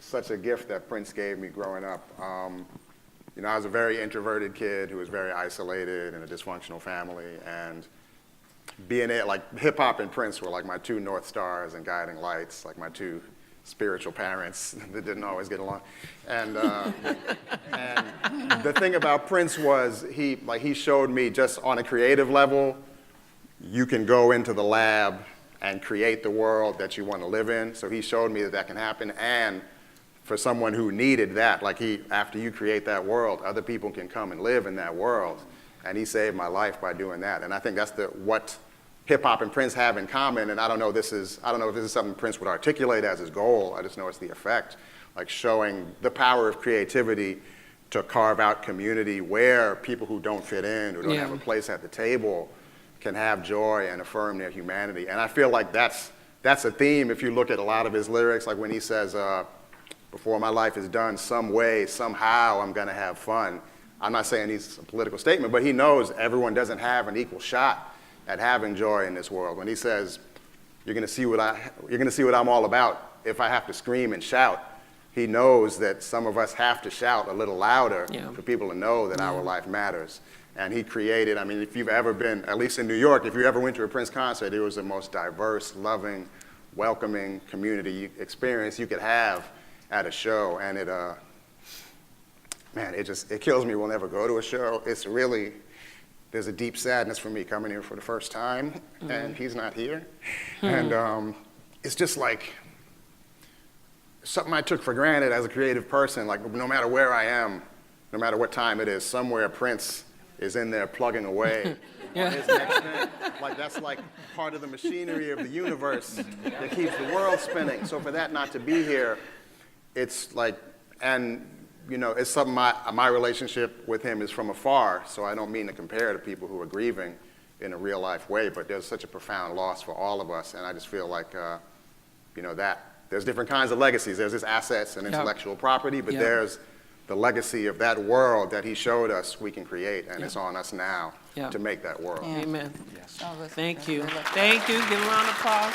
such a gift that Prince gave me growing up. You know, I was a very introverted kid who was very isolated in a dysfunctional family, and being it, like hip-hop and Prince were like my two North Stars and guiding lights, like my two spiritual parents that didn't always get along. And the thing about Prince was he showed me just on a creative level, you can go into the lab and create the world that you want to live in. So he showed me that that can happen. And for someone who needed that, like after you create that world, other people can come and live in that world. And he saved my life by doing that. And I think that's what hip hop and Prince have in common. And I don't know if this is something Prince would articulate as his goal. I just know it's the effect, like showing the power of creativity to carve out community where people who don't fit in, who don't have a place at the table, can have joy and affirm their humanity. And I feel like that's a theme if you look at a lot of his lyrics, like when he says, before my life is done, some way, somehow I'm gonna have fun. I'm not saying he's a political statement, but he knows everyone doesn't have an equal shot at having joy in this world. When he says, you're gonna see what I'm all about if I have to scream and shout, he knows that some of us have to shout a little louder for people to know that our life matters. And he created, I mean, if you've ever been, at least in New York, if you ever went to a Prince concert, it was the most diverse, loving, welcoming community experience you could have at a show. And it kills me we'll never go to a show. It's really, there's a deep sadness for me coming here for the first time, and he's not here. And it's just like something I took for granted as a creative person, like no matter where I am, no matter what time it is, somewhere Prince is in there plugging away on his next thing. Like that's like part of the machinery of the universe that keeps the world spinning. So for that not to be here, it's like, and you know, it's something my relationship with him is from afar, so I don't mean to compare to people who are grieving in a real life way, but there's such a profound loss for all of us, and I just feel like, you know, that there's different kinds of legacies. There's his assets and intellectual property, but there's the legacy of that world that he showed us we can create, and it's on us now to make that world. Amen. Yes. Thank you. Thank you. Give a round of applause.